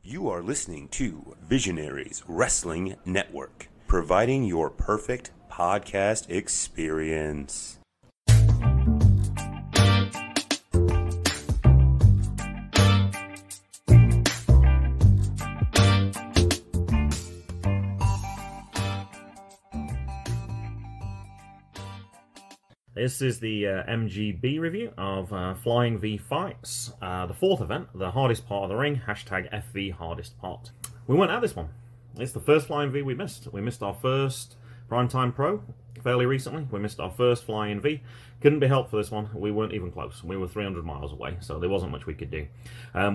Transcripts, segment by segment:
You are listening to Visionaries Wrestling Network, providing your perfect podcast experience. This is the MGB review of Flying V Fights, the fourth event, the hardest part of the ring, hashtag FV hardest part. We weren't at this one. It's the first Flying V we missed. We missed our first Primetime Pro fairly recently. We missed our first Flying V. Couldn't be helped for this one. We weren't even close. We were 300 miles away, so there wasn't much we could do.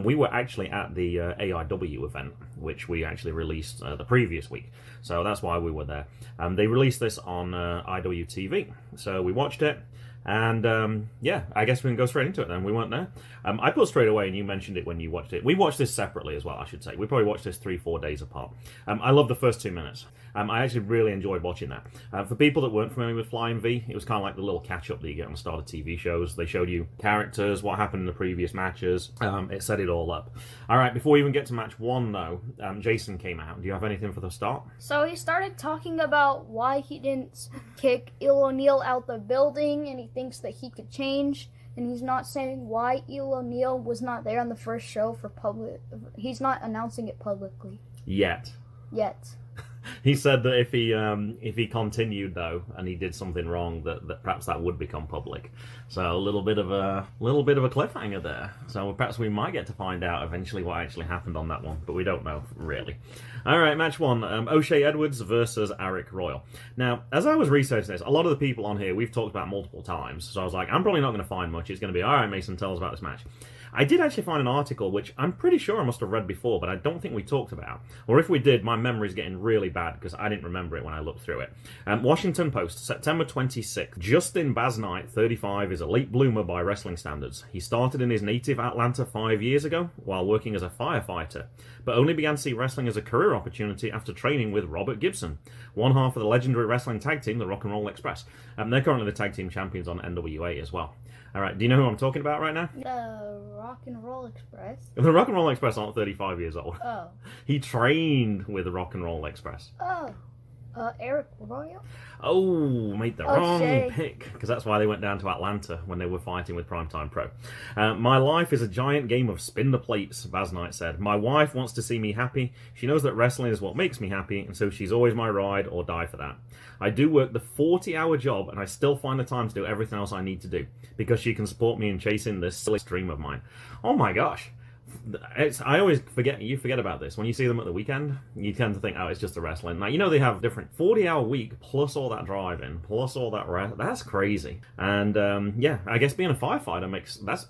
We were actually at the AIW event, which we actually released the previous week. So that's why we were there. They released this on IWTV, so we watched it. And yeah, I guess we can go straight into it then. We weren't there. I put straight away, and you mentioned it when you watched it. We watched this separately as well, I should say. We probably watched this 3-4 days apart. I love the first 2 minutes. I actually really enjoyed watching that. For people that weren't familiar with Flying V, it was kind of like the little catch-up that you get on the start of TV shows. They showed you characters, what happened in the previous matches. It set it all up. All right, before we even get to match one, though, Jason came out. Do you have anything for the start? So he started talking about why he didn't kick Eel O Neal out the building, and he thinks that he could change. And he's not saying why Eel O Neal was not there on the first show for public. He's not announcing it publicly. Yet. He said that if he continued though, and he did something wrong, that perhaps that would become public. So a little bit of a cliffhanger there. So perhaps we might get to find out eventually what actually happened on that one, but we don't know really. All right, match one: O'Shea Edwards versus Arik Royal. Now, as I was researching this, a lot of the people on here we've talked about multiple times. So I was like, I'm probably not going to find much. It's going to be all right. Mason, tell us about this match. I did actually find an article which I'm pretty sure I must have read before, but I don't think we talked about. Or if we did, my memory's getting really bad because I didn't remember it when I looked through it. Washington Post, September 26th. Justin Basnight, 35, is a late bloomer by wrestling standards. He started in his native Atlanta 5 years ago while working as a firefighter, but only began to see wrestling as a career opportunity after training with Robert Gibson, one half of the legendary wrestling tag team, the Rock and Roll Express. They're currently the tag team champions on NWA as well. All right, do you know who I'm talking about right now? The Rock and Roll Express. The Rock and Roll Express aren't 35 years old. Oh. He trained with the Rock and Roll Express. Oh. Arik Royal? Oh, made the wrong Shay. pick, because that's why they went down to Atlanta when they were fighting with Primetime Pro. My life is a giant game of spin the plates, Basnight said. My wife wants to see me happy. She knows that wrestling is what makes me happy, and so she's always my ride or die for that. I do work the 40-hour job, and I still find the time to do everything else I need to do, because she can support me in chasing this silly dream of mine. Oh my gosh. I always forget, you forget about this. When you see them at the weekend, you tend to think, oh, it's just the wrestling. Now, you know they have different 40-hour week, plus all that driving, plus all that that's crazy. And, yeah, I guess being a firefighter that's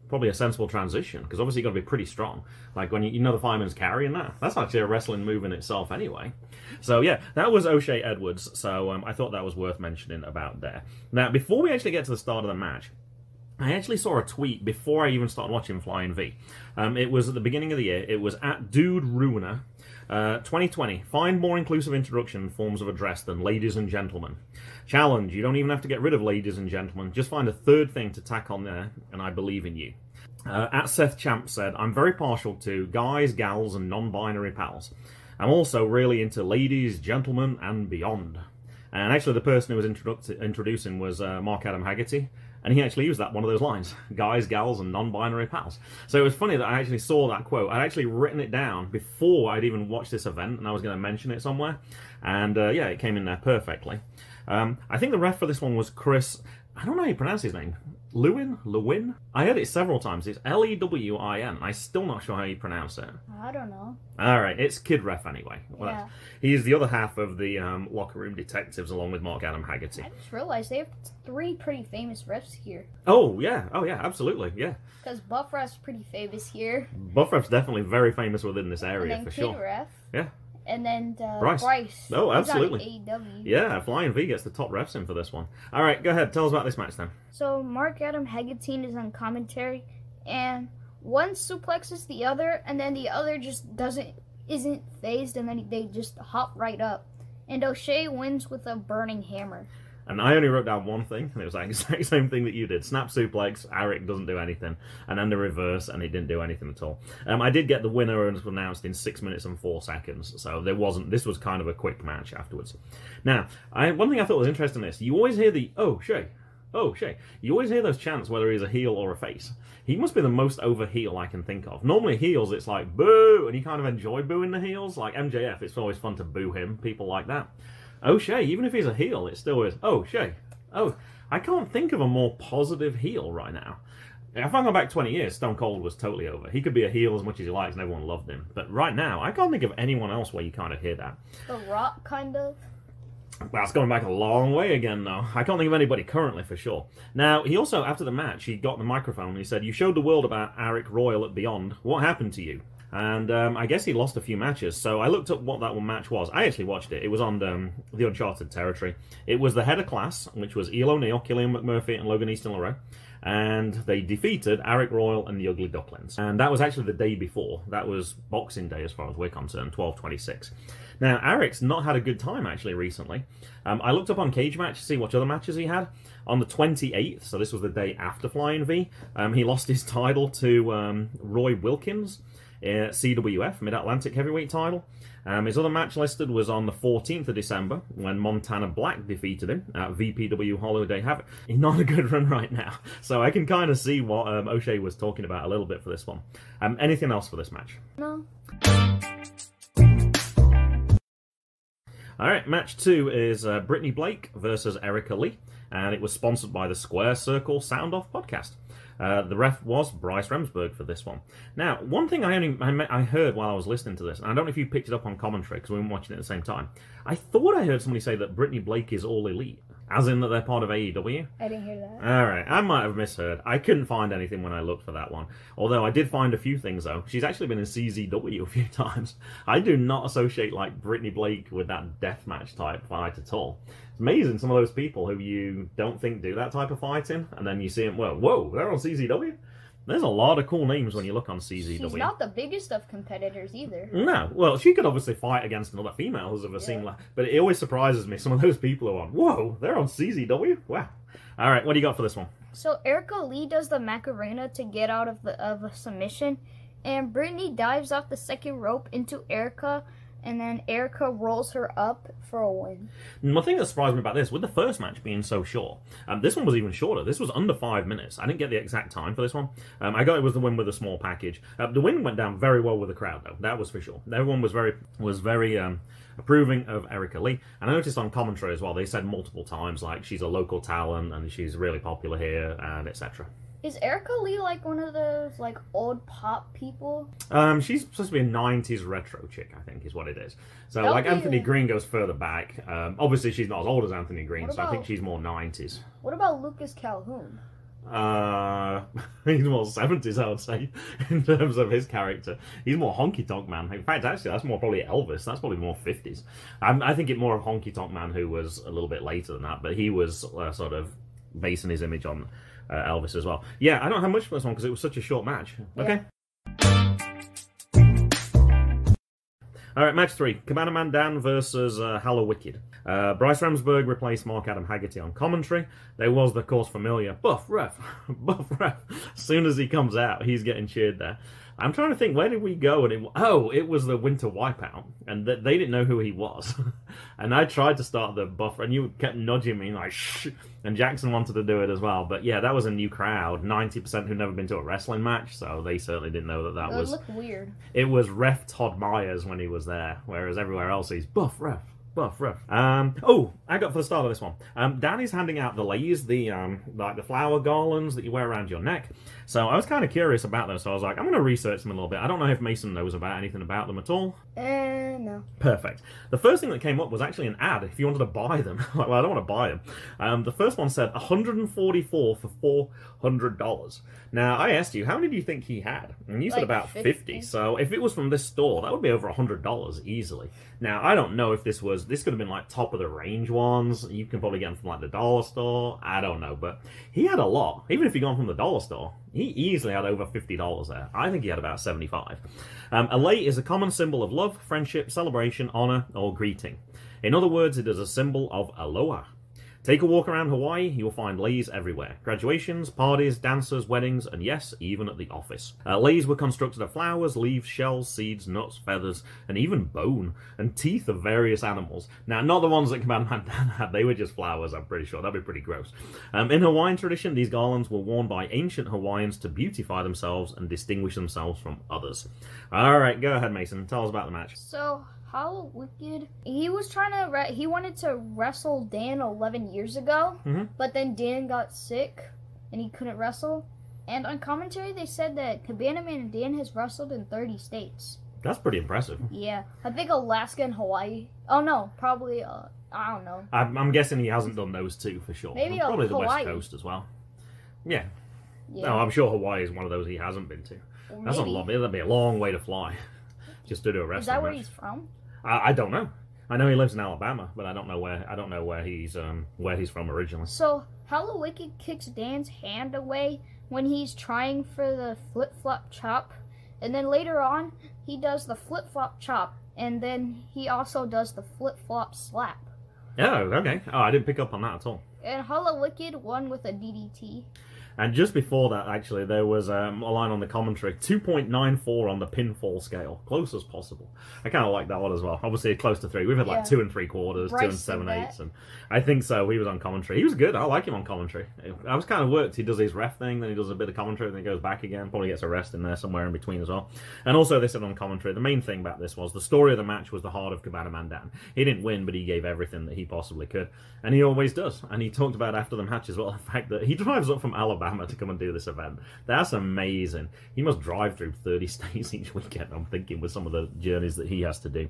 probably a sensible transition, because obviously you've got to be pretty strong. Like when you know the fireman's carrying that's actually a wrestling move in itself anyway. So yeah, that was O'Shea Edwards, so I thought that was worth mentioning about there. Now, before we actually get to the start of the match, I actually saw a tweet before I even started watching Flying V. It was at the beginning of the year. It was at Dude Ruiner, 2020. Find more inclusive introduction forms of address than ladies and gentlemen. Challenge: you don't even have to get rid of ladies and gentlemen. Just find a third thing to tack on there, and I believe in you. At Seth Champ said, I'm very partial to guys, gals, and non-binary pals. I'm also really into ladies, gentlemen, and beyond. And actually, the person who was introducing was Mark Adam Haggerty. And he actually used one of those lines, guys, gals, and non-binary pals. So it was funny that I actually saw that quote. I'd actually written it down before I'd even watched this event, and I was going to mention it somewhere. And yeah, it came in there perfectly. I think the ref for this one was Chris, I don't know how you pronounce his name. Lewin? I heard it several times. It's Lewin. I'm still not sure how you pronounce it. I don't know. All right, it's Kid Ref anyway. Well, yeah. He is the other half of the Locker Room Detectives along with Mark Adam Haggerty. I just realized they have 3 pretty famous refs here. Oh, yeah, absolutely, yeah. Because Buff Ref's pretty famous here. Buff Ref's definitely very famous within this area, and then for Kid sure. Ref. Yeah. And then Bryce. Oh, absolutely. He's on AEW. Yeah, Flying V gets the top refs in for this one. All right, go ahead. Tell us about this match then. So Mark Adam Haggerty is on commentary, and one suplexes the other, and then the other just isn't phased, and then they just hop right up. And O'Shea wins with a burning hammer. And I only wrote down one thing, and it was the exact same thing that you did. Snap suplex, Arik doesn't do anything. And then the reverse, and he didn't do anything at all. I did get the winner and it was announced in 6 minutes and 4 seconds. So this was kind of a quick match afterwards. Now, one thing I thought was interesting in this, you always hear the, oh, Shay. Oh, Shay. You always hear those chants whether he's a heel or a face. He must be the most over heel I can think of. Normally heels, it's like, boo, and you kind of enjoy booing the heels. Like MJF, it's always fun to boo him, people like that. Oh, Shay, even if he's a heel, it still is, oh, Shay. Oh, I can't think of a more positive heel right now. If I go back 20 years, Stone Cold was totally over. He could be a heel as much as he likes and everyone loved him. But right now, I can't think of anyone else where you kind of hear that. The Rock, kind of. Well, it's going back a long way again, though. I can't think of anybody currently, for sure. Now, he also, after the match, he got the microphone and he said, you showed the world about Arik Royal at Beyond. What happened to you? And I guess he lost a few matches, so I looked up what that one match was. I actually watched it. It was on the Uncharted territory. It was the head of class, which was Eel O Neal, Killian McMurphy, and Logan Easton Lareau. And they defeated Arik Royal and the Ugly Ducklings. And that was actually the day before. That was Boxing Day as far as we're concerned, 12/26. Now, Arik's not had a good time, actually, recently. I looked up on Cage Match to see what other matches he had. On the 28th, so this was the day after Flying V, he lost his title to Roy Wilkins, CWF, Mid-Atlantic Heavyweight title. His other match listed was on the 14th of December, when Montana Black defeated him at VPW Holiday Havoc. He's not a good run right now, so I can kind of see what O'Shea was talking about a little bit for this one. Anything else for this match? No. Alright, match 2 is Brittany Blake versus Erica Leigh, and it was sponsored by the Square Circle Soundoff podcast. The ref was Bryce Remsburg for this one. Now, one thing I heard while I was listening to this, and I don't know if you picked it up on commentary because we were watching it at the same time, I thought I heard somebody say that Brittany Blake is All Elite, as in that they're part of AEW. I didn't hear that. Alright, I might have misheard. I couldn't find anything when I looked for that one. Although I did find a few things, though. She's actually been in CZW a few times. I do not associate, like, Brittany Blake with that deathmatch type fight at all. It's amazing, some of those people who you don't think do that type of fighting, and then you see them, well, whoa, they're on CZW? There's a lot of cool names when you look on CZW. She's not the biggest of competitors either. No, well, she could obviously fight against another female who's of a similar, but it always surprises me, some of those people are on, whoa, they're on CZW? Wow. All right, what do you got for this one? So Erica Leigh does the Macarena to get out of a submission, and Brittany dives off the second rope into Erica, and then Erica rolls her up for a win. One thing that surprised me about this, with the first match being so short, this one was even shorter. This was under 5 minutes. I didn't get the exact time for this one. I got it was the win with a small package. The win went down very well with the crowd, though. That was for sure. Everyone was very approving of Erica Leigh. And I noticed on commentary as well, they said multiple times, like, she's a local talent and she's really popular here, and etc. Is Erica Leigh like one of those like old pop people? She's supposed to be a 90s retro chick, I think, is what it is. So, like, Anthony Green goes further back. Obviously, she's not as old as Anthony Green, so I think she's more 90s. What about Lucas Calhoun? He's more 70s, I would say, in terms of his character. He's more honky tonk man. In fact, actually, that's more probably Elvis. That's probably more 50s. I think it more of honky tonk man, who was a little bit later than that, but he was sort of basing his image on Elvis as well. Yeah, I don't have much for this one because it was such a short match. Okay. Alright, match 3. Cabana Man Dan versus Hallowicked. Bryce Remsburg replaced Mark Adam Haggerty on commentary. There was the course familiar buff ref. Buff ref. As soon as he comes out, he's getting cheered there. I'm trying to think, where did we go? And it was the Winter Wipeout, and they didn't know who he was. And I tried to start the buffer, and you kept nudging me like, shh. And Jackson wanted to do it as well. But yeah, that was a new crowd, 90% who'd never been to a wrestling match, so they certainly didn't know that was... It looked weird. It was Ref Todd Myers when he was there, whereas everywhere else he's buff ref. Buff ref. Oh, I got for the start of this one. Danny's handing out the Leighs, like the flower garlands that you wear around your neck. So I was kind of curious about them, so I was like, I'm going to research them a little bit. I don't know if Mason knows about anything about them at all. No. Perfect. The first thing that came up was actually an ad if you wanted to buy them. Well, I don't want to buy them. The first one said $144 for $400. Now, I asked you, how many do you think he had? And you said like about 50. So if it was from this store, that would be over $100 easily. Now, I don't know if this could have been like top of the range ones. You can probably get them from like the dollar store. I don't know, but he had a lot. Even if you got them from the dollar store, he easily had over $50 there. I think he had about 75. A lei is a common symbol of love, friendship, celebration, honor, or greeting. In other words, it is a symbol of aloha. Take a walk around Hawaii, you'll find Leighs everywhere. Graduations, parties, dancers, weddings, and yes, even at the office. Leighs were constructed of flowers, leaves, shells, seeds, nuts, feathers, and even bone, and teeth of various animals. Now, not the ones that Cabana Dan had, they were just flowers, I'm pretty sure. That'd be pretty gross. In Hawaiian tradition, these garlands were worn by ancient Hawaiians to beautify themselves and distinguish themselves from others. Alright, go ahead, Mason. Tell us about the match. So, Hallowicked, he wanted to wrestle Dan 11 years ago, but then Dan got sick and he couldn't wrestle. And on commentary, they said that Cabana Man and Dan has wrestled in 30 states. That's pretty impressive. Yeah, I think Alaska and Hawaii. Oh no, probably, I don't know. I'm guessing he hasn't done those two for sure. Maybe probably Hawaii. The West Coast as well. Yeah. No, I'm sure Hawaii is one of those he hasn't been to. That's a lot. That'd be a long way to fly just to do a wrestling Is that where match. he's from? I don't know. I know he lives in Alabama, but I don't know where he's from originally. So Hallowicked kicks Dan's hand away when he's trying for the flip-flop chop, and then later on he does the flip-flop chop, and then he also does the flip-flop slap. Oh, okay. Oh, I didn't pick up on that at all. And Hallowicked won with a DDT. And just before that, actually, there was a line on the commentary, 2.94 on the pinfall scale. Close as possible. I kind of like that one as well. Obviously, close to 3. We've had like 2 3/4, Bryce 2 7/8. And I think so. He was on commentary. He was good. I like him on commentary. I was kind of worked. He does his ref thing, then he does a bit of commentary, then he goes back again. Probably gets a rest in there somewhere in between as well. And also, they said on commentary, the main thing about this was the story of the match was the heart of Cabana Man Dan. He didn't win, but he gave everything that he possibly could. And he always does. And he talked about after the match as well, the fact that he drives up from Alabama to come and do this event. That's amazing. He must drive through 30 states each weekend, I'm thinking, with some of the journeys that he has to do.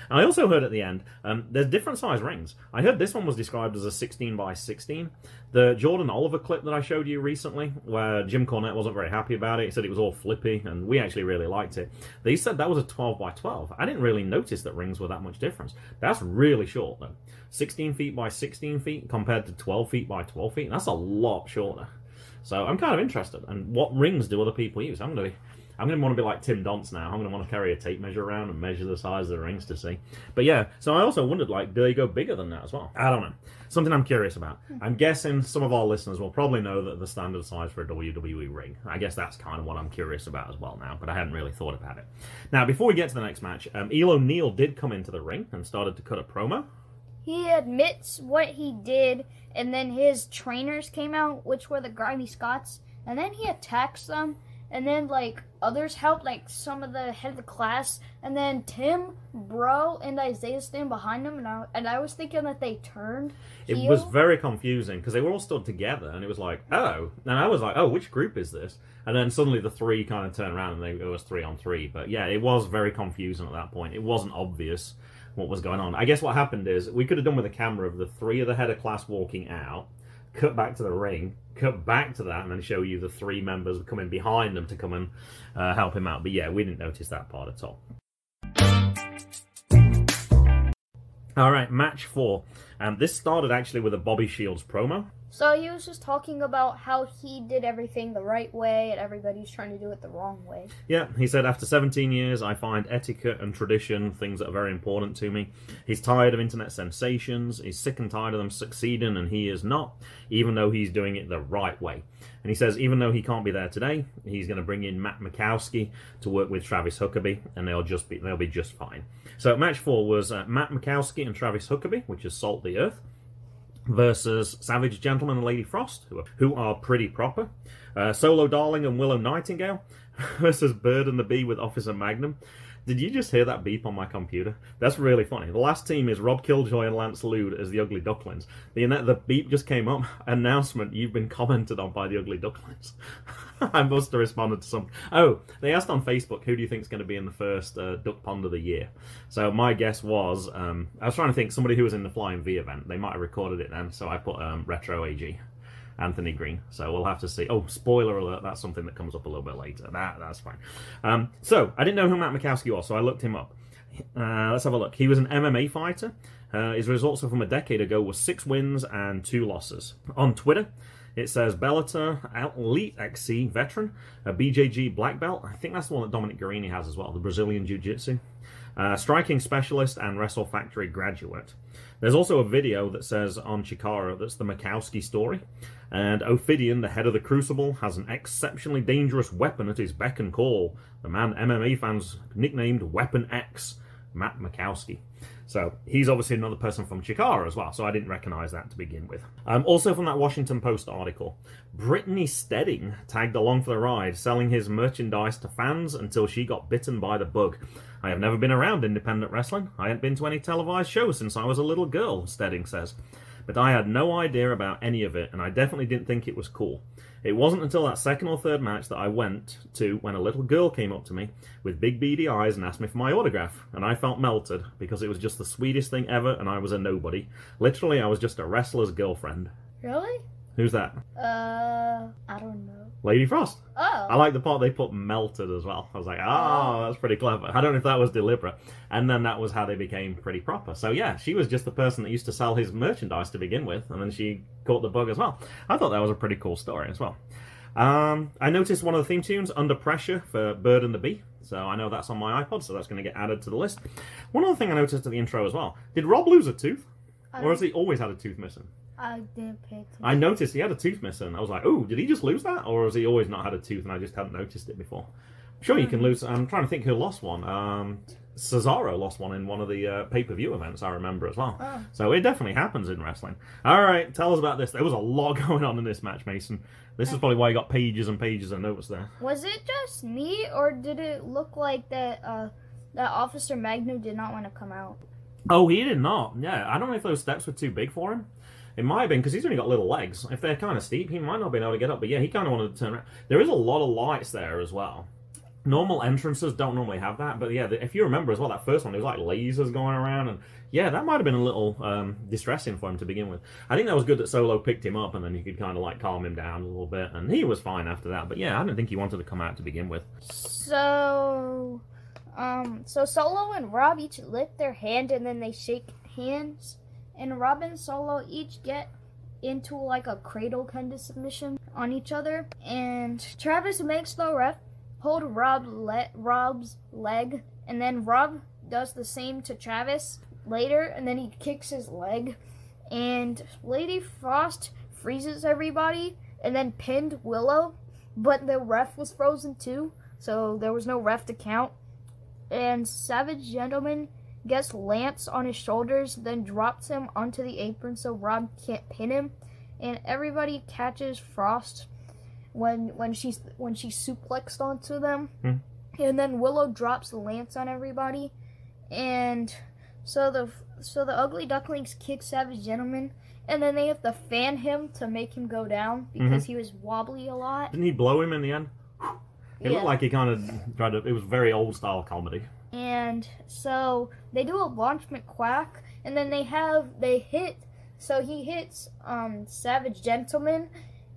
And I also heard at the end, there's different size rings. I heard this one was described as a 16 by 16. The Jordan Oliver clip that I showed you recently, where Jim Cornette wasn't very happy about it, he said it was all flippy, and we actually really liked it. They said that was a 12 by 12. I didn't really notice that rings were that much difference. That's really short, though. 16 feet by 16 feet compared to 12 feet by 12 feet. That's a lot shorter. So I'm kind of interested. And what rings do other people use? I'm going to want to be like Tim Donce now. I'm going to want to carry a tape measure around and measure the size of the rings to see. But yeah, so I also wondered, like, do they go bigger than that as well? I don't know. Something I'm curious about. I'm guessing some of our listeners will probably know that the standard size for a WWE ring. I guess that's kind of what I'm curious about as well now, but I hadn't really thought about it. Now, before we get to the next match, Eel O Neal did come into the ring and started to cut a promo. He admits what he did, and then his trainers came out, which were the Grimy Scots, and then he attacks them, and then, like, others helped, like, some of the head of the class, and then Tim, Bro, and Isaiah stand behind him, and I was thinking that they turned heel. It was very confusing, because they were all stood together, and it was like, oh, and I was like, oh, which group is this? And then suddenly the three kind of turned around, and it was 3-on-3, but yeah, it was very confusing at that point. It wasn't obvious what was going on. I guess what happened is we could have done with a camera of the 3 of the head of class walking out, cut back to the ring, cut back to that, and then show you the 3 members coming behind them to come and help him out. But yeah, we didn't notice that part at all. Alright, match 4. This started actually with a Bobby Shields promo. So he was just talking about how he did everything the right way and everybody's trying to do it the wrong way. Yeah, he said, after 17 years, I find etiquette and tradition things that are very important to me. He's tired of internet sensations. He's sick and tired of them succeeding, and he is not, even though he's doing it the right way. And he says, even though he can't be there today, he's going to bring in Matt Mikowski to work with Travis Huckabee, and they'll be just fine. So match 4 was Matt Mikowski and Travis Huckabee, which is Salt the Earth, versus Savage Gentleman and Lady Frost, who are pretty proper. Solo Darling and Willow Nightingale versus Bird and the Bee with Officer Magnum. Did you just hear that beep on my computer? That's really funny. The last team is Rob Killjoy and Lance Lude as the Ugly Ducklings. The beep just came up. Announcement, you've been commented on by the Ugly Ducklings. I must have responded to some... Oh, they asked on Facebook, who do you think is going to be in the first Duck Pond of the year? So my guess was... I was trying to think somebody who was in the Flying V event. They might have recorded it then, so I put Retro AG. Anthony Green. So we'll have to see. Oh, spoiler alert, that's something that comes up a little bit later. That's fine. So, I didn't know who Matt Mikowski was, so I looked him up. Let's have a look. He was an MMA fighter. His results from a decade ago were 6 wins and 2 losses. On Twitter, it says Bellator Elite XC veteran, a BJJ black belt. I think that's the one that Dominic Guarini has as well, the Brazilian Jiu-Jitsu. Striking Specialist and Wrestle Factory Graduate. There's also a video that says on Chikara that's the Mikowski story. And Ophidean, the head of the Crucible, has an exceptionally dangerous weapon at his beck and call. The man MMA fans nicknamed Weapon X, Matt Mikowski. So he's obviously another person from Chikara as well, so I didn't recognize that to begin with. Also from that Washington Post article, Brittany Stedding tagged along for the ride, selling his merchandise to fans until she got bitten by the bug. I have never been around independent wrestling. I hadn't been to any televised shows since I was a little girl, Stedding says. But I had no idea about any of it, and I definitely didn't think it was cool. It wasn't until that second or third match that I went to when a little girl came up to me with big beady eyes and asked me for my autograph, and I felt melted because it was just the sweetest thing ever and I was a nobody. Literally, I was just a wrestler's girlfriend. Really? Who's that? I don't know. Lady Frost. Oh. I like the part they put melted as well. I was like, oh, that's pretty clever. I don't know if that was deliberate. And then that was how they became pretty proper. So yeah, she was just the person that used to sell his merchandise to begin with, and then she caught the bug as well. I thought that was a pretty cool story as well. I noticed one of the theme tunes, Under Pressure, for Bird and the Bee. So I know that's on my iPod, so that's going to get added to the list. One other thing I noticed at the intro as well. Did Rob lose a tooth? Or has he always had a tooth missing? I didn't pay attention. I noticed he had a tooth missing. I was like, oh, did he just lose that? Or has he always not had a tooth and I just hadn't noticed it before? I'm sure you can lose... I'm trying to think who lost one. Cesaro lost one in one of the pay-per-view events, I remember as well. Oh. So it definitely happens in wrestling. All right, tell us about this. There was a lot going on in this match, Mason. This is probably why you got pages and pages of notes there. Was it just me, or did it look like that that Officer Magnum did not want to come out? Oh, he did not. Yeah, I don't know if those steps were too big for him. It might have been, because he's only got little legs. If they're kind of steep, he might not have been able to get up. But yeah, he kind of wanted to turn around. There is a lot of lights there as well. Normal entrances don't normally have that. But yeah, if you remember as well, that first one, there was like lasers going around. And yeah, that might have been a little distressing for him to begin with. I think that was good that Solo picked him up and then you could kind of like calm him down a little bit. And he was fine after that. But yeah, I didn't think he wanted to come out to begin with. So Solo and Rob each lick their hand and then they shake hands. And Rob and Solo each get into like a cradle kind of submission on each other. And Travis makes the ref hold Rob's leg. And then Rob does the same to Travis later. And then he kicks his leg. And Lady Frost freezes everybody and then pinned Willow. But the ref was frozen too. So there was no ref to count. And Savage Gentleman gets Lance on his shoulders, then drops him onto the apron so Rob can't pin him. And everybody catches Frost when she's suplexed onto them. And then Willow drops Lance on everybody. And so the Ugly Ducklings kick Savage Gentleman, and then they have to fan him to make him go down because he was wobbly a lot. Didn't he blow him in the end? It looked like he kind of tried to... It was very old-style comedy. And so they do a launchment quack, and then they hit... So he hits Savage Gentleman,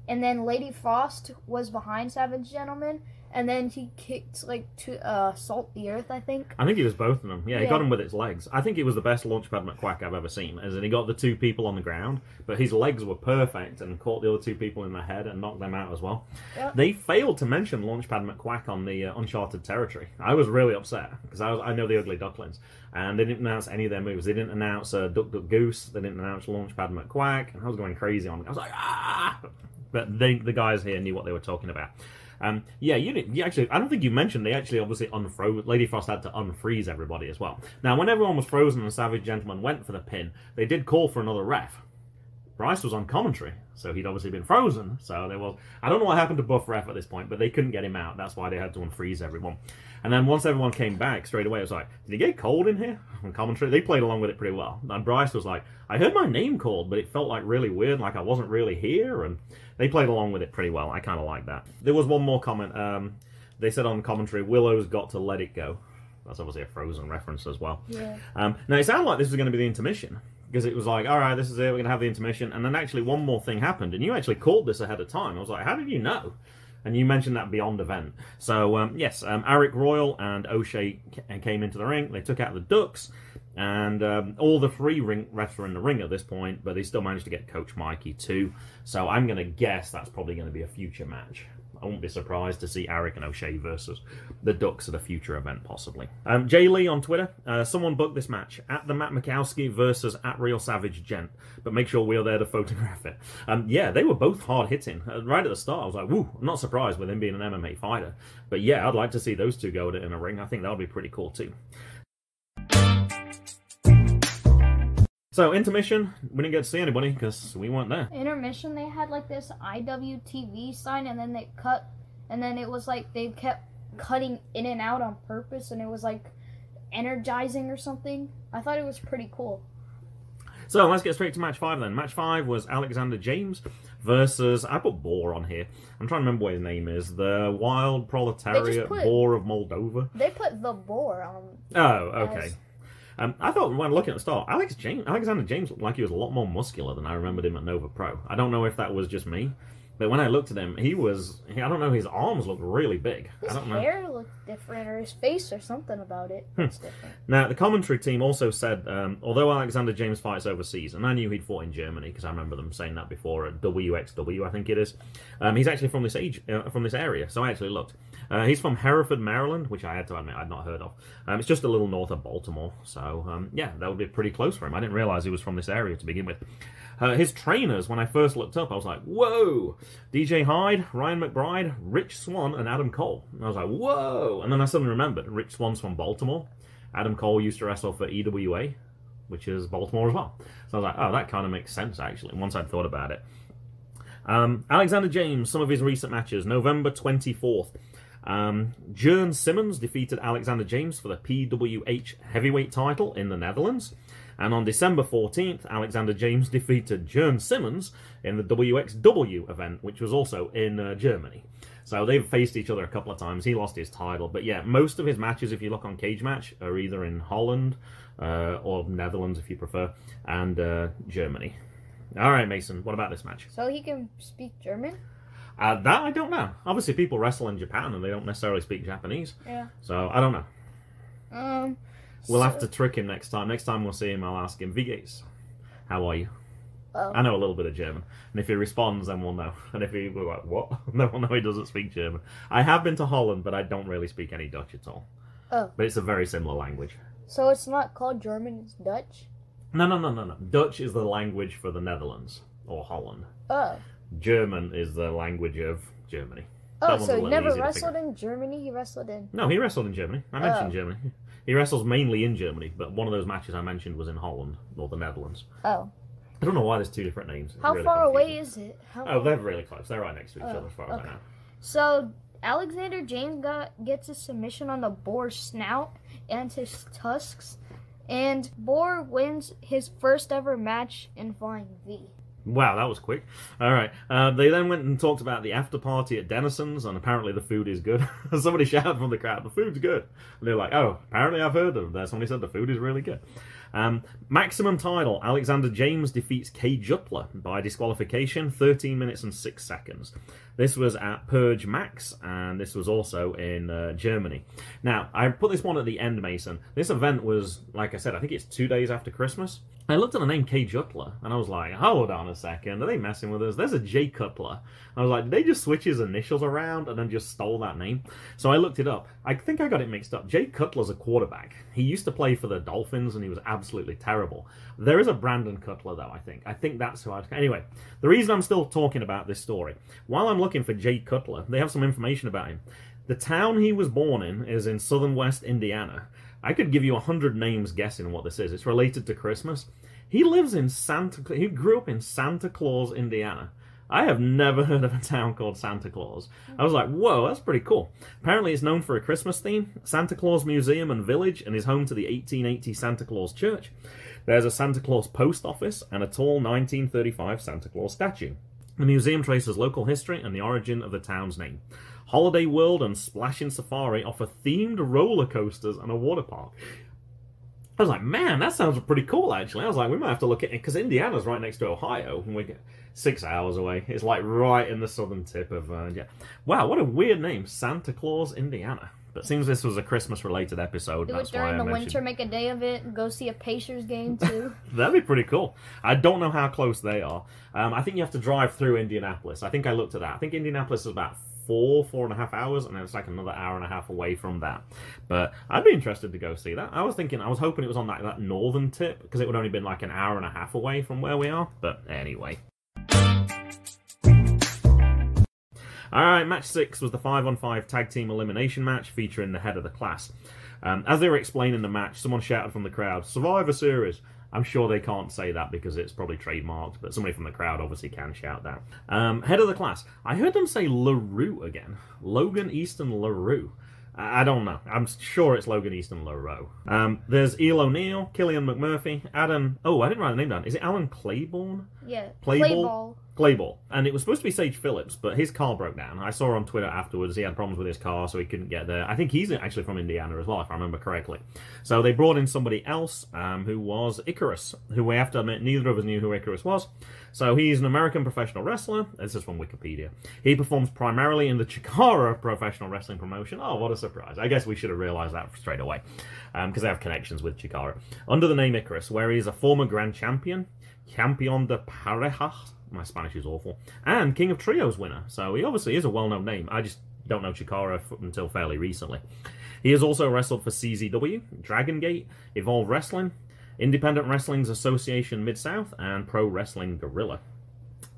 and then Lady Frost was behind Savage Gentleman, and then he kicked, like, to Salt the Earth, I think. I think it was both of them. Yeah, he got him with its legs. I think it was the best Launchpad McQuack I've ever seen, as in he got the two people on the ground, but his legs were perfect and caught the other two people in the head and knocked them out as well. Yep. They failed to mention Launchpad McQuack on the Uncharted territory. I was really upset, because I know the Ugly Ducklings, and they didn't announce any of their moves. They didn't announce Duck Duck Goose, they didn't announce Launchpad McQuack, and I was going crazy on it. I was like, ah! But the guys here knew what they were talking about. Yeah, you actually, I don't think you mentioned they actually obviously unfroze. Lady Frost had to unfreeze everybody as well. Now, when everyone was frozen and Savage Gentleman went for the pin, they did call for another ref. Bryce was on commentary, so he'd obviously been frozen. So there was, I don't know what happened to Buff Ref at this point, but they couldn't get him out. That's why they had to unfreeze everyone. And then once everyone came back, straight away, it was like, did he get cold in here? On commentary, they played along with it pretty well. And Bryce was like, I heard my name called, but it felt like really weird, like I wasn't really here. And they played along with it pretty well. I kind of like that. There was one more comment. They said on commentary, Willow's got to let it go. That's obviously a Frozen reference as well. Yeah. Now, it sounded like this was going to be the intermission. Because it was like, all right, this is it, we're going to have the intermission. And then actually one more thing happened. And you actually called this ahead of time. I was like, how did you know? And you mentioned that Beyond event. So, yes, Arik Royal and O'Shea came into the ring. They took out the Ducks. And all the three refs were in the ring at this point. But they still managed to get Coach Mikey too. So I'm going to guess that's probably going to be a future match. I wouldn't be surprised to see Arik and O'Shea versus the Ducks at a future event, possibly. Jay Leigh on Twitter, someone booked this match at the Matt Mikowski versus at Real Savage Gent, but make sure we're there to photograph it. Yeah, they were both hard hitting. Right at the start, I was like, woo, I'm not surprised with him being an MMA fighter. But yeah, I'd like to see those two go at it in a ring. I think that would be pretty cool too. So, intermission, we didn't get to see anybody because we weren't there. Intermission, they had like this IWTV sign, and then they cut, and then it was like they kept cutting in and out on purpose, and it was like energizing or something. I thought it was pretty cool. So, let's get straight to match 5 then. Match 5 was Alexander James versus, I put Boar on here. I'm trying to remember what his name is. The Wild Proletariat Boar of Moldova. They put the Boar on. Oh, okay. I thought when looking at the start, Alexander James looked like he was a lot more muscular than I remembered him at Nova Pro. I don't know if that was just me, but when I looked at him, I don't know, his arms looked really big. His hair looked different, or his face, or something about it. It's different. Now, the commentary team also said, although Alexander James fights overseas, and I knew he'd fought in Germany, because I remember them saying that before at WXW, I think it is. He's actually from this area, so I actually looked. He's from Hereford, Maryland, which I had to admit I'd not heard of. It's just a little north of Baltimore, so yeah, that would be pretty close for him. I didn't realize he was from this area to begin with. His trainers, when I first looked up, I was like, whoa! DJ Hyde, Ryan McBride, Rich Swann, and Adam Cole. And I was like, whoa! And then I suddenly remembered, Rich Swann's from Baltimore. Adam Cole used to wrestle for EWA, which is Baltimore as well. So I was like, oh, that kind of makes sense, actually, once I'd thought about it. Alexander James, some of his recent matches. November 24th. Jern Simmons defeated Alexander James for the PWH heavyweight title in the Netherlands. And on December 14th, Alexander James defeated Jern Simmons in the WXW event, which was also in Germany. So they've faced each other a couple of times. He lost his title. But yeah, most of his matches, if you look on Cage Match, are either in Holland or Netherlands, if you prefer, and Germany. All right, Mason, what about this match? So he can speak German? That I don't know. Obviously, people wrestle in Japan and they don't necessarily speak Japanese. Yeah. So, I don't know. We'll have to trick him next time. Next time we'll see him, I'll ask him, Wie geht's? How are you? Oh. I know a little bit of German. And if he responds, then we'll know. And if we're like, what? Then we'll know he doesn't speak German. I have been to Holland, but I don't really speak any Dutch at all. Oh. But it's a very similar language. So it's not called German, it's Dutch? No. Dutch is the language for the Netherlands, or Holland. Oh. German is the language of Germany. Oh, so he never wrestled in Germany? He wrestled in... No, he wrestled in Germany. I mentioned Germany. He wrestles mainly in Germany, but one of those matches I mentioned was in Holland, or the Netherlands. Oh. I don't know why there's two different names. How really far away is it? They're really close. They're right next to each other as far as I know. So, Alexander James gets a submission on the Boar's snout and his tusks, and Boar wins his first ever match in Flying V. Wow, that was quick. All right. They then went and talked about the after party at Denison's, and apparently the food is good. Somebody shouted from the crowd, the food's good. And they're like, oh, apparently I've heard of that. Somebody said the food is really good. Maximum title, Alexander James defeats Kay Jutler by disqualification, 13 minutes and 6 seconds. This was at Purge Max, and this was also in Germany. Now, I put this one at the end, Mason. This event was, like I said, I think it's 2 days after Christmas. I looked at the name Kay Jutler, and I was like, hold on a second, are they messing with us? There's a Jay Cutler. I was like, did they just switch his initials around and then just stole that name? So I looked it up. I think I got it mixed up. Jay Cutler's a quarterback. He used to play for the Dolphins, and he was absolutely terrible. There is a Brandon Cutler, though, I think. I think that's who I was... Anyway, the reason I'm still talking about this story, while I'm looking for Jay Cutler, they have some information about him. The town he was born in is in southern West Indiana. I could give you 100 names guessing what this is. It's related to Christmas. He lives in he grew up in Santa Claus, Indiana. I have never heard of a town called Santa Claus. I was like, whoa, that's pretty cool. Apparently it's known for a Christmas theme, Santa Claus Museum and Village, and is home to the 1880 Santa Claus Church. There's a Santa Claus post office and a tall 1935 Santa Claus statue. The museum traces local history and the origin of the town's name. Holiday World and Splashing Safari offer themed roller coasters and a water park. I was like, man, that sounds pretty cool, actually. I was like, we might have to look at it, because Indiana's right next to Ohio, and we're 6 hours away. It's like right in the southern tip of, yeah. Wow, what a weird name, Santa Claus, Indiana. But it seems this was a Christmas-related episode. Do it during the winter, make a day of it, and go see a Pacers game, too. That'd be pretty cool. I don't know how close they are. I think you have to drive through Indianapolis. I think I looked at that. I think Indianapolis is about 4.5 hours, and then it's like another hour and a half away from that. But I'd be interested to go see that. I was hoping it was on that northern tip, because it would only been like an hour and a half away from where we are. But anyway. Alright, match 6 was the 5-on-5 tag team elimination match featuring the head of the class. As they were explaining the match, someone shouted from the crowd, "Survivor Series." I'm sure they can't say that because it's probably trademarked, but somebody from the crowd obviously can shout that. Head of the class. I heard them say LaRue again. Logan Easton LaRue. I don't know. I'm sure it's Logan Easton LaRue. There's Eel O Neal, Killian McMurphy, Adam... Oh, I didn't write the name down. Is it Alan Claiborne? Yeah. Clayball. And it was supposed to be Sage Phillips, but his car broke down. I saw on Twitter afterwards he had problems with his car, so he couldn't get there. I think he's actually from Indiana as well, if I remember correctly. So they brought in somebody else, who was Icarus, who we have to admit neither of us knew who Icarus was. So he's an American professional wrestler. This is from Wikipedia. He performs primarily in the Chikara professional wrestling promotion. Oh, what a surprise. I guess we should have realized that straight away, because they have connections with Chikara. Under the name Icarus, where he's a former grand champion, Campeón de Parejas, my Spanish is awful, and King of Trios winner. So he obviously is a well-known name. I just don't know Chikara until fairly recently. He has also wrestled for CZW, Dragon Gate, Evolve Wrestling, Independent Wrestling's Association Mid-South, and Pro Wrestling Guerrilla.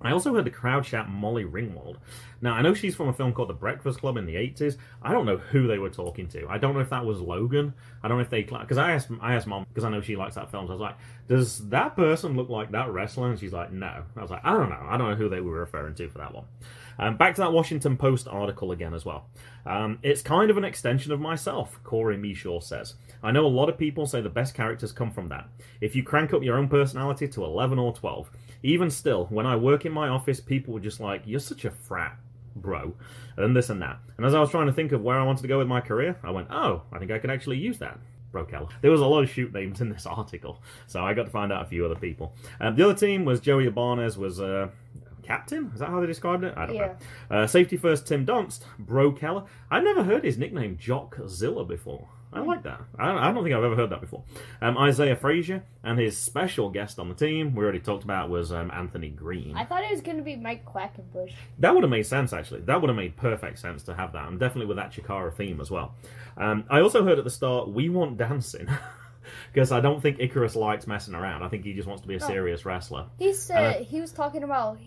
I also heard the crowd shout Molly Ringwald. Now, I know she's from a film called The Breakfast Club in the 80s. I don't know who they were talking to. I don't know if that was Logan. I don't know if they... Because I asked Mom, because I know she likes that film. So I was like, does that person look like that wrestler? And she's like, no. I was like, I don't know. I don't know who they were referring to for that one. Back to that Washington Post article again as well. It's kind of an extension of myself, Corey Mishaw says. I know a lot of people say the best characters come from that. If you crank up your own personality to 11 or 12. Even still, when I work in my office, people were just like, you're such a frat, bro, and this and that. And as I was trying to think of where I wanted to go with my career, I went, oh, I think I could actually use that. Bro Keller. There was a lot of shoot names in this article, so I got to find out a few other people. The other team was Joey Ibanez was... Captain? Is that how they described it? I don't know. Safety first, Tim Dunst. Bro Keller. I've never heard his nickname, Jockzilla, before. I like that. I don't think I've ever heard that before. Isaiah Frazier, and his special guest on the team, we already talked about, was Anthony Green. I thought it was going to be Mike Quackenbush. That would have made sense, actually. That would have made perfect sense to have that, and definitely with that Chikara theme as well. I also heard at the start, we want dancing. Because I don't think Icarus likes messing around. I think he just wants to be a serious wrestler. He said he was talking about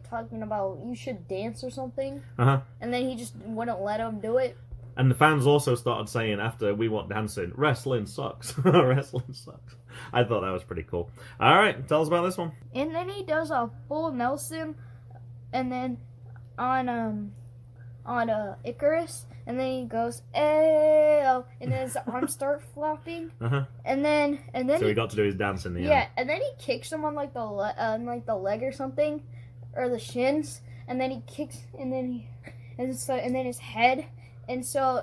talking about you should dance or something. And then he just wouldn't let him do it. And the fans also started saying after we want dancing, wrestling sucks. Wrestling sucks. I thought that was pretty cool. All right, tell us about this one. And then he does a full Nelson, and then on Icarus. And then he goes, "Ayo," and then his arms start flopping. And then so he got to do his dance in the end. Yeah, and then he kicks him on like the leg or something, or the shins. And then he kicks, and then his head, and so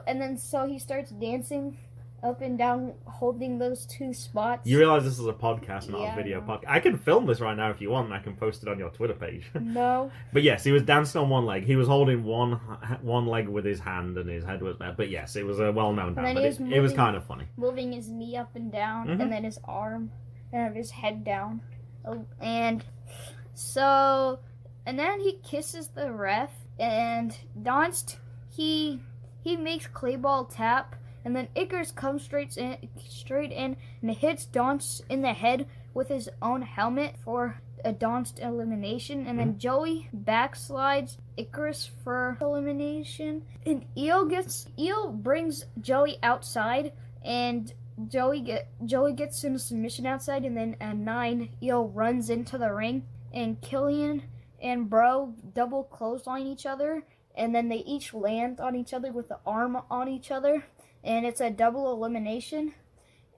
he starts dancing up and down, holding those two spots. You realize this is a podcast, not a video podcast. I can film this right now if you want, and I can post it on your Twitter page. No. But yes, he was dancing on one leg. He was holding one leg with his hand, and his head was there. But yes, it was a well-known dance. But it was kind of funny. Moving his knee up and down, and then his arm, and his head down. And then he kisses the ref, and Donst, he makes Clayball tap. And then Icarus comes straight in and hits Donst in the head with his own helmet for a Donst elimination. And then Joey backslides Icarus for elimination. And Eel brings Joey outside, and Joey gets in a submission outside. And then at 9, Eel runs into the ring, and Killian and Bro double clothesline each other. And then they each land on each other with the arm on each other. And it's a double elimination.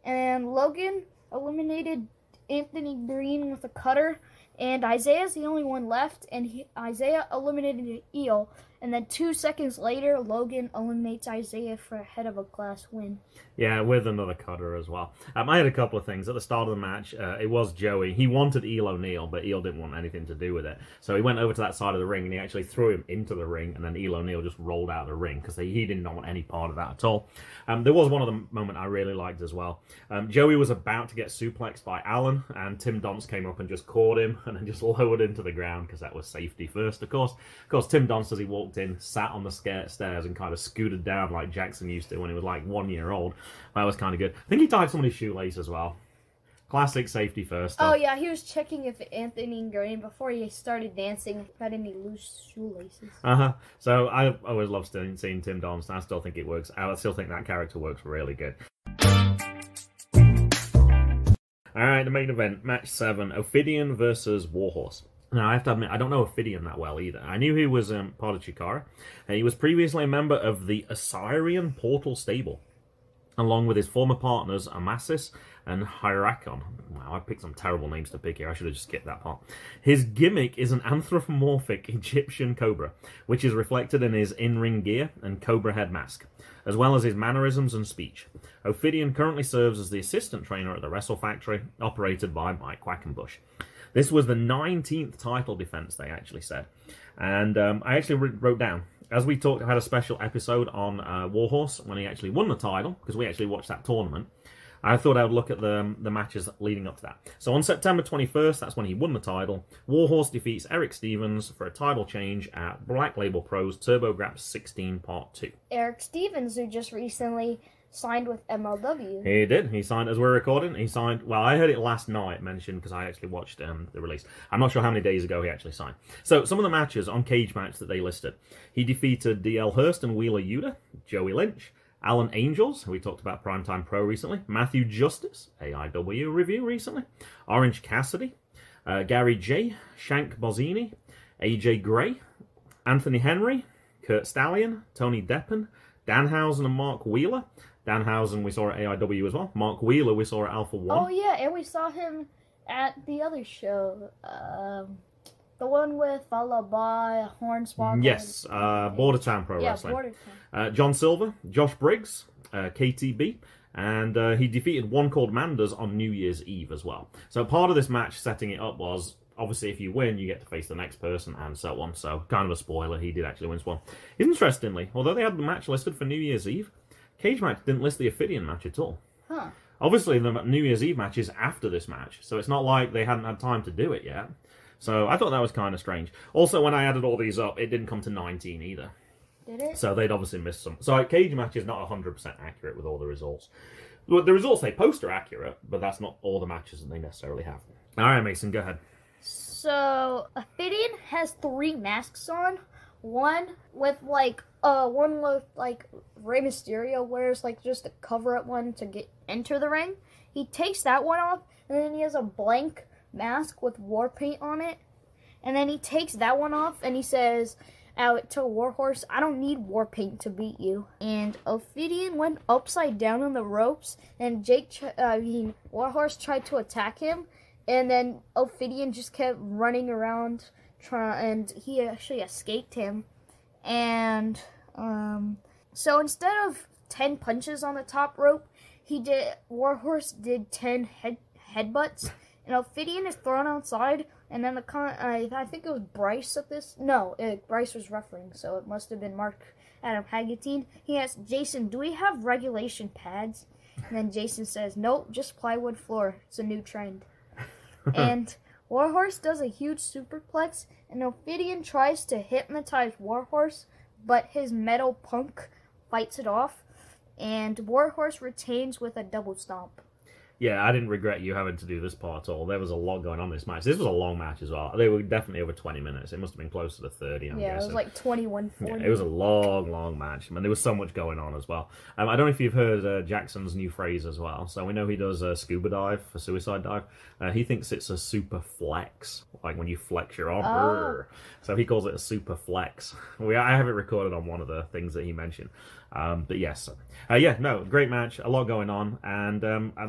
And Logan eliminated Anthony Green with a cutter. And Isaiah's the only one left. And Isaiah eliminated Eel. And then 2 seconds later, Logan eliminates Isaiah for a head of a class win. Yeah, with another cutter as well. I had a couple of things. At the start of the match, it was Joey. He wanted Eel O Neal, but Eel didn't want anything to do with it. So he went over to that side of the ring, and he actually threw him into the ring, and then Eel O Neal just rolled out of the ring, because he did not want any part of that at all. There was one other moment I really liked as well. Joey was about to get suplexed by Alan, and Tim Donst came up and just caught him, and then just lowered him to the ground, because that was safety first, of course. Of course, Tim Donst, as he walked walked in, sat on the stairs, and kind of scooted down like Jackson used to when he was like 1 year old. That was kind of good. I think he tied somebody's shoelace as well. Classic safety first. Oh, yeah, he was checking if Anthony Green, before he started dancing, had any loose shoelaces. So I always love seeing Tim Donst. I still think it works. I still think that character works really good. Alright, the main event, match 7, Ophidean versus Warhorse. Now, I have to admit, I don't know Ophidean that well either. I knew he was part of Chikara. He was previously a member of the Assyrian Portal Stable, along with his former partners Amasis and Hierakon. Wow, I picked some terrible names to pick here. I should have just skipped that part. His gimmick is an anthropomorphic Egyptian cobra, which is reflected in his in-ring gear and cobra head mask, as well as his mannerisms and speech. Ophidean currently serves as the assistant trainer at the Wrestle Factory, operated by Mike Quackenbush. This was the 19th title defense, they actually said. And I actually wrote down, as we talked, I had a special episode on Warhorse when he actually won the title, because we actually watched that tournament. I thought I would look at the matches leading up to that. So on September 21st, that's when he won the title. Warhorse defeats Eric Stevens for a title change at Black Label Pros TurboGrafx 16 Part 2. Eric Stevens, who just recently signed with MLW. He did. He signed, as we're recording, he signed, well, I heard it last night mentioned because I actually watched the release. I'm not sure how many days ago he actually signed. So some of the matches on Cage Match that they listed. He defeated DL Hurst and Wheeler Yuta, Joey Lynch, Alan Angels, who we talked about Primetime Pro recently, Matthew Justice, AIW review recently, Orange Cassidy, Gary J, Shank Bozzini, AJ Gray, Anthony Henry, Kurt Stallion, Tony Deppen, Danhausen and Mark Wheeler. Danhausen we saw at AIW as well. Mark Wheeler we saw at Alpha 1. Oh yeah, and we saw him at the other show. The one with followed by Hornswoggle. Yes, Bordertown Pro Wrestling. Bordertown. John Silver, Josh Briggs, KTB, and he defeated One Called Manders on New Year's Eve as well. So part of this match setting it up was, obviously if you win, you get to face the next person and so on. So kind of a spoiler, he did actually win one. Interestingly, although they had the match listed for New Year's Eve, Cage Match didn't list the Ophidean match at all. Huh. Obviously the New Year's Eve match is after this match, so it's not like they hadn't had time to do it yet. So I thought that was kind of strange. Also, when I added all these up, it didn't come to 19 either. Did it? So they'd obviously missed some. So Cage Match is not 100% accurate with all the results. The results they post are accurate, but that's not all the matches that they necessarily have. All right, Mason, go ahead. So Ophidean has 3 masks on. One with Rey Mysterio wears like just a cover-up one to enter the ring. He takes that one off, and then he has a blank mask with war paint on it. And then he takes that one off, and he says out to Warhorse, "I don't need war paint to beat you." And Ophidean went upside down on the ropes, and Warhorse tried to attack him, and then Ophidean just kept running around, and he actually escaped him. And so instead of 10 punches on the top rope, Warhorse did 10 headbutts, and Ophidean is thrown outside. And then I think it was Bryce at this. No, Bryce was refereeing, so it must have been Mark Adam Hagatine. He asked Jason, "Do we have regulation pads?" And then Jason says, "Nope, just plywood floor. It's a new trend." And Warhorse does a huge superplex, and Ophidean tries to hypnotize Warhorse, but his metal punk fights it off, and Warhorse retains with a double stomp. Yeah, I didn't regret you having to do this part at all. There was a lot going on in this match. This was a long match as well. They were definitely over 20 minutes. It must have been closer to 30, I'm guessing. Yeah, it was like 21:40. Yeah, it was a long, long match. I mean, there was so much going on as well. I don't know if you've heard Jackson's new phrase as well. So we know he does a scuba dive, a suicide dive. He thinks it's a super flex, like when you flex your arm. Oh. So he calls it a super flex. I have it recorded on one of the things that he mentioned. But yes. Great match. A lot going on. And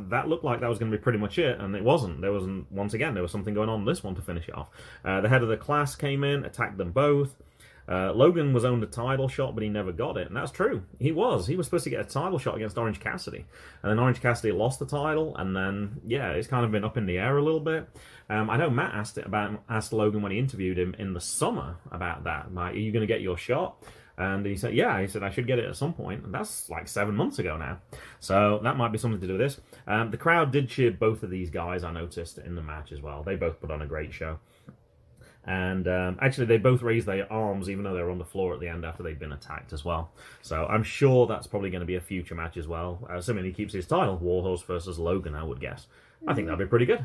that looked like that was going to be pretty much it. And it wasn't. There was something going on in this one to finish it off. The head of the class came in, attacked them both. Logan was owned a title shot, but he never got it. And that's true. He was supposed to get a title shot against Orange Cassidy. And then Orange Cassidy lost the title. And then, it's kind of been up in the air a little bit. I know Matt asked Logan when he interviewed him in the summer about that. Like, are you going to get your shot? And he said, yeah. He said, I should get it at some point. And that's like 7 months ago now. So that might be something to do with this. The crowd did cheer both of these guys, I noticed, in the match as well. They both put on a great show. And actually, they both raised their arms, even though they were on the floor at the end after they'd been attacked as well. So I'm sure that's probably going to be a future match as well. Assuming he keeps his title, Warhorse versus Logan, I would guess. I think that'd be pretty good.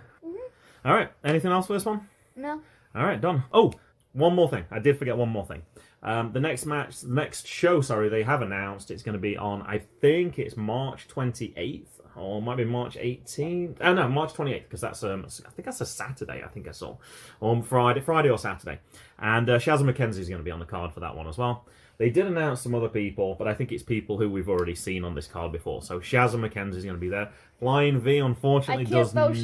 All right, anything else for this one? No. All right, done. Oh, one more thing. I did forget one more thing. The next show, they have announced it's going to be on, I think it's March 28th, or it might be March 18th. Oh, no, March 28th, because that's, I think that's a Saturday, I think I saw. On Friday or Saturday. And Shazza McKenzie's going to be on the card for that one as well. They did announce some other people, but I think it's people who we've already seen on this card before. So Shazza McKenzie's going to be there. Flying V, unfortunately, does not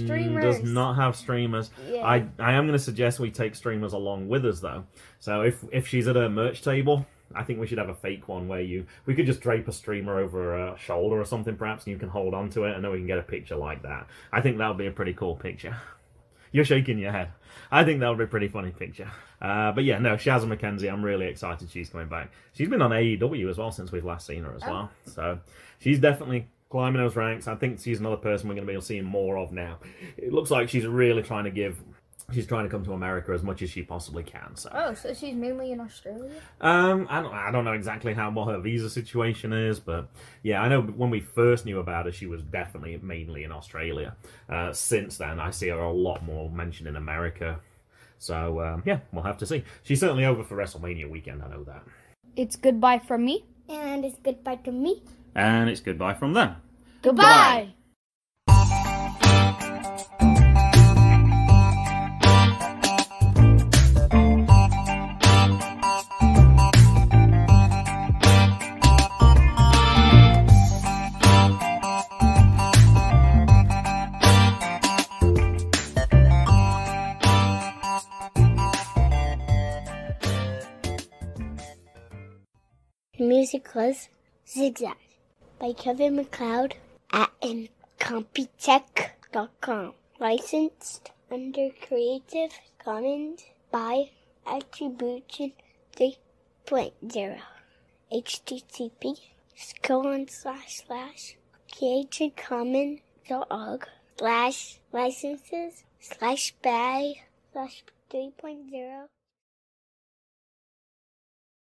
have streamers. Yeah. I am going to suggest we take streamers along with us, though. So if she's at a merch table, I think we should have a fake one where we could just drape a streamer over a shoulder or something, perhaps, and you can hold on to it, and then we can get a picture like that. I think that would be a pretty cool picture. You're shaking your head. I think that would be a pretty funny picture. But yeah, no, Shazza McKenzie, I'm really excited she's coming back. She's been on AEW as well since we've last seen her as well. So she's definitely climbing those ranks. I think she's another person we're going to be able to see more of now. It looks like she's really trying to she's trying to come to America as much as she possibly can. So. Oh, so she's mainly in Australia? I don't know exactly what her visa situation is, but yeah, I know when we first knew about her, she was definitely mainly in Australia. Since then, I see her a lot more mentioned in America. So, yeah, we'll have to see. She's certainly over for WrestleMania weekend, I know that. It's goodbye from me. And it's goodbye to me. And it's goodbye from them. Goodbye! The music was Zigzag by Kevin MacLeod at Incompetech.com. Licensed under Creative Commons by Attribution 3.0. http://creativecommons.org/licenses/by/3.0